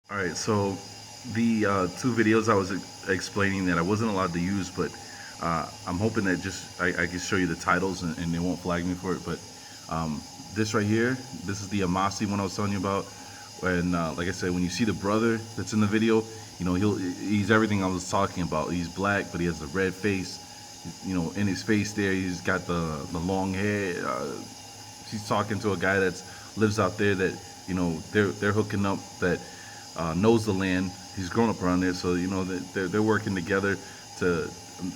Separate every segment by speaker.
Speaker 1: All right, so the two videos I was explaining that I wasn't allowed to use, but I'm hoping that just I can show you the titles and they won't flag me for it. But this right here, this is the Amasi one I was telling you about. And like I said, when you see the brother that's in the video, you know he's everything I was talking about. He's black, but he has a red face. You know, in his face there, he's got the long hair. She's talking to a guy that lives out there that they're hooking up that knows the land. He's grown up around there, so they're working together to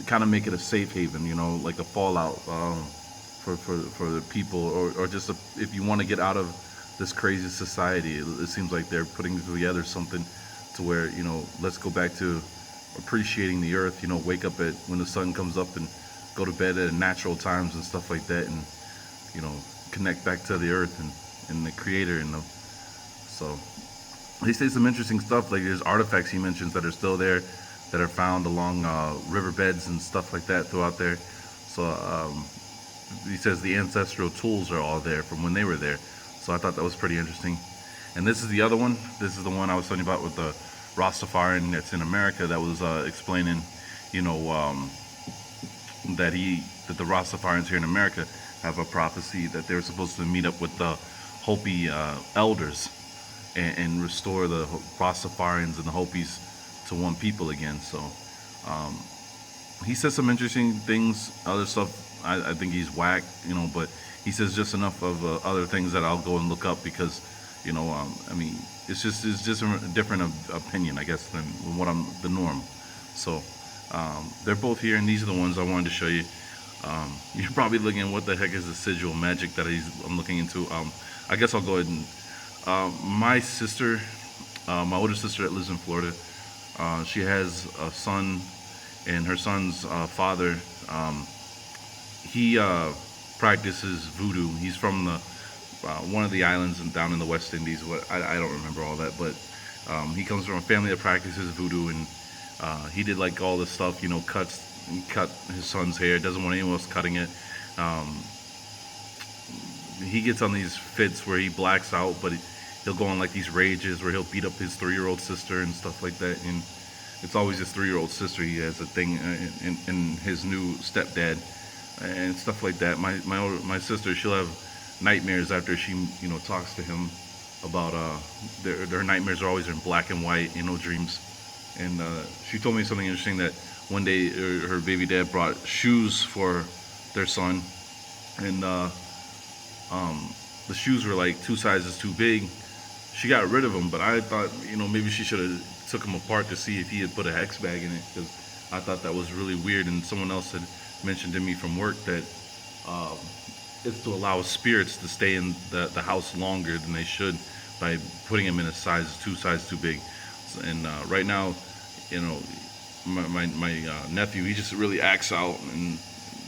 Speaker 1: kind of make it a safe haven. You know, like a fallout for the people, or just if you want to get out of this crazy society. It seems like they're putting together something to where let's go back to appreciating the earth. You know, wake up at when the sun comes up and go to bed at natural times and stuff like that, and you know connect back to the earth and the creator and the so he says some interesting stuff. Like there's artifacts he mentions that are still there, that are found along riverbeds and stuff like that throughout there. So he says the ancestral tools are all there from when they were there. So I thought that was pretty interesting. And this is the other one. This is the one I was telling you about with the Rastafarian that's in America that was explaining, you know, that the Rastafarians here in America have a prophecy that they're supposed to meet up with the Hopi elders and restore the Rastafarians and the Hopis to one people again. So he says some interesting things. Other stuff, I think he's whack, but he says just enough of other things that I'll go and look up because, I mean, it's just a different opinion, I guess, than what the norm. So they're both here, and these are the ones I wanted to show you. You're probably looking at what the heck is the sigil magic that I'm looking into. I guess I'll go ahead and my sister, my older sister that lives in Florida, she has a son, and her son's father, he practices voodoo. He's from one of the islands down in the West Indies. I don't remember all that, but he comes from a family that practices voodoo, and he did like all this stuff, cut his son's hair. Doesn't want anyone else cutting it. He gets on these fits where he blacks out, but he'll go on like these rages where he'll beat up his 3-year-old sister and stuff like that. And it's always his 3-year-old sister. He has a thing in his new stepdad and stuff like that. My sister, she'll have nightmares after she talks to him about their nightmares are always in black and white, dreams. And she told me something interesting that one day her baby dad brought shoes for their son, and the shoes were like 2 sizes too big. She got rid of them, but I thought, maybe she should have took them apart to see if he had put a hex bag in it, because I thought that was really weird. And someone else had mentioned to me from work that it's to allow spirits to stay in the house longer than they should by putting them in a size 2 sizes too big. And right now, my nephew, he just really acts out, and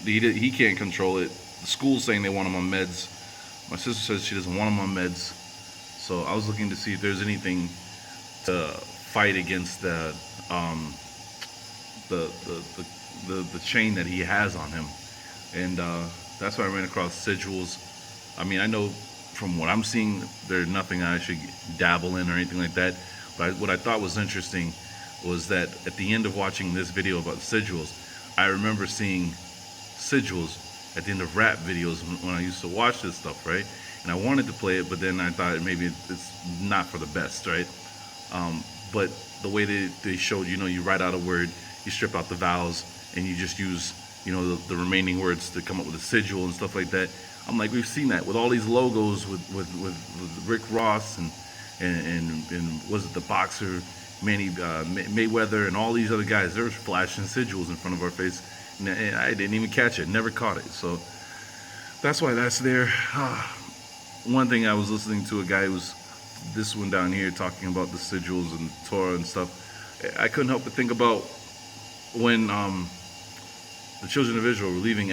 Speaker 1: he can't control it. The school's saying they want him on meds. My sister says she doesn't want him on meds. So I was looking to see if there's anything to fight against the chain that he has on him, and that's why I ran across sigils. I mean, I know from what I'm seeing, there's nothing I should dabble in or anything like that. But what I thought was interesting was that at the end of watching this video about sigils, I remember seeing sigils at the end of rap videos when I used to watch this stuff, right? And I wanted to play it, but then I thought maybe it's not for the best, right? But the way they showed, you write out a word, you strip out the vowels, and you just use, the remaining words to come up with a sigil and stuff like that. I'm like, we've seen that with all these logos with Rick Ross and was it the boxer Manny Mayweather and all these other guys. They're flashing sigils in front of our face, and I didn't even catch it, never caught it. So that's why that's there. One thing, I was listening to a guy who's this one down here talking about the sigils and Torah and stuff. I couldn't help but think about when the children of Israel were leaving,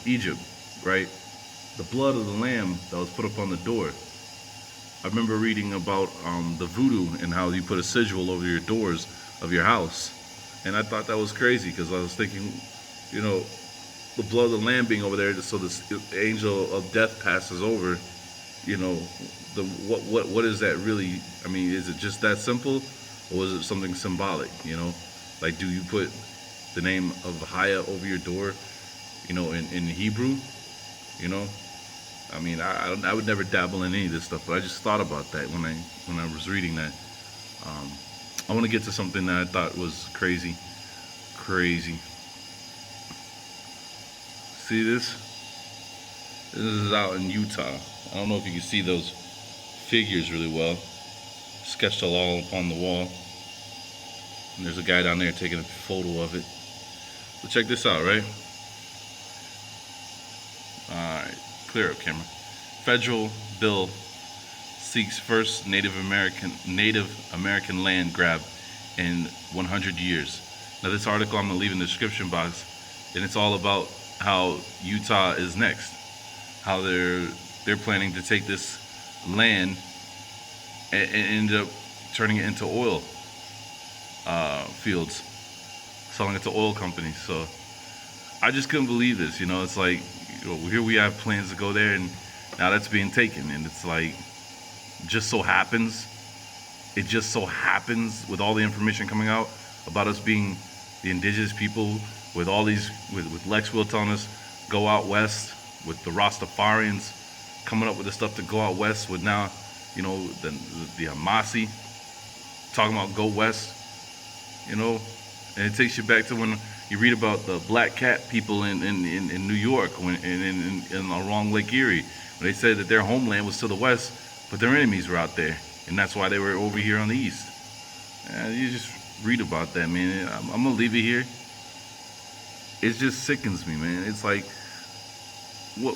Speaker 1: Egypt, right? The blood of the lamb that was put up on the door. I remember reading about the voodoo and how you put a sigil over your doors of your house, and I thought that was crazy because I was thinking, the blood of the lamb being over there, so the angel of death passes over, you know, the what is that really? I mean, is it just that simple, or is it something symbolic? You know, like do you put the name of Haya over your door, you know, in Hebrew? You know, I mean, I would never dabble in any of this stuff, but I just thought about that when I was reading that. I want to get to something that I thought was crazy, crazy. See this? This is out in Utah. I don't know if you can see those figures really well, sketched all on the wall. And there's a guy down there taking a photo of it. So check this out, right? Alright, clear up camera. Federal bill seeks first Native American land grab in 100 years. Now this article I'm gonna leave in the description box, and it's all about how Utah is next. How they're planning to take this land and end up turning it into oil fields, selling it to oil companies. So I just couldn't believe this. You know, it's like, you know, here we have plans to go there, and now that's being taken, and it's like, just so happens with all the information coming out about us being the indigenous people, with all these, with Lex Will telling us go out west, with the Rastafarians coming up with the stuff to go out west, with now, you know, the Amasi talking about go west, you know. And it takes you back to when you read about the Black Cat people in New York, when in along Lake Erie, when they said that their homeland was to the west, but their enemies were out there, and that's why they were over here on the east. And you just read about that, man. I'm gonna leave it here. It just sickens me, man. It's like, what?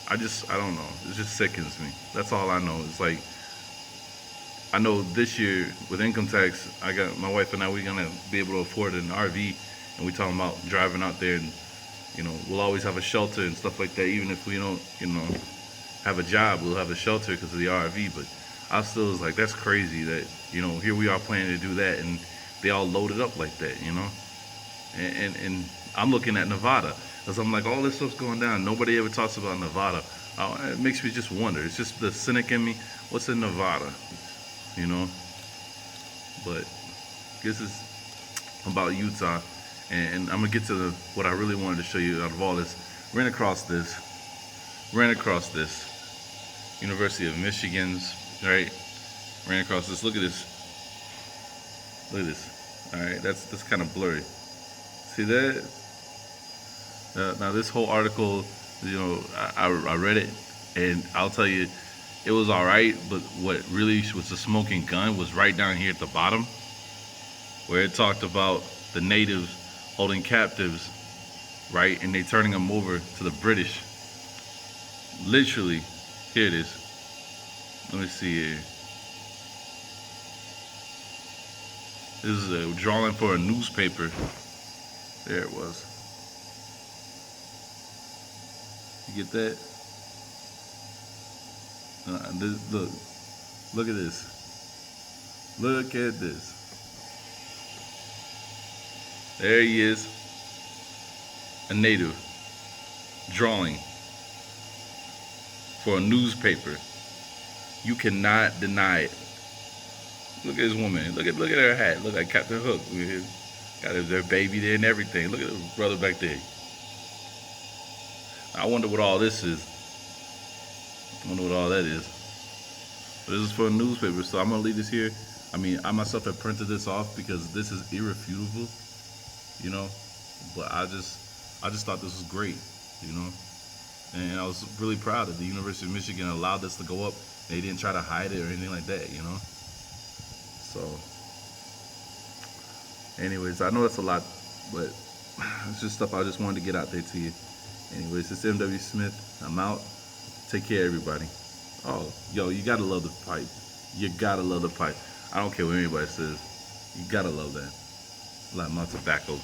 Speaker 1: I don't know. It just sickens me. That's all I know. It's like, I know this year with income tax, I got my wife and I, we're gonna be able to afford an RV, and we talking about driving out there, and you know, we'll always have a shelter and stuff like that. Even if we don't, you know, have a job, we'll have a shelter because of the RV. But I still was like, that's crazy that, you know, here we are planning to do that, and they all loaded up like that, you know. And I'm looking at Nevada, because I'm like, all this stuff's going down. Nobody ever talks about Nevada. It makes me just wonder. It's just the cynic in me. What's in Nevada, you know? But this is about Utah, and I'm gonna get to what I really wanted to show you out of all this. Ran across this. University of Michigan's, right? Ran across this. Look at this. Look at this. All right, that's kind of blurry. See that? Now this whole article, you know, I read it, and I'll tell you, it was all right. But what really was the smoking gun was right down here at the bottom, where it talked about the natives holding captives, right, and they turning them over to the British. Literally, here it is. Let me see here. This is a drawing for a newspaper. There it was. You get that? Look at this. Look at this. There he is. A native drawing for a newspaper. You cannot deny it. Look at this woman. Look at her hat. Look like Captain Hook. Got their baby there and everything. Look at the brother back there. I wonder what all this is. I wonder what all that is. But this is for a newspaper, so I'm gonna leave this here. I mean, I myself have printed this off because this is irrefutable, you know. But I just thought this was great, you know. And I was really proud that the University of Michigan allowed this to go up. They didn't try to hide it or anything like that, you know. So, anyways, I know that's a lot, but it's just stuff I just wanted to get out there to you. Anyways, it's MW Smith. I'm out. Take care, everybody. Oh, yo, you gotta love the pipe. You gotta love the pipe. I don't care what anybody says. You gotta love that. Like my tobacco.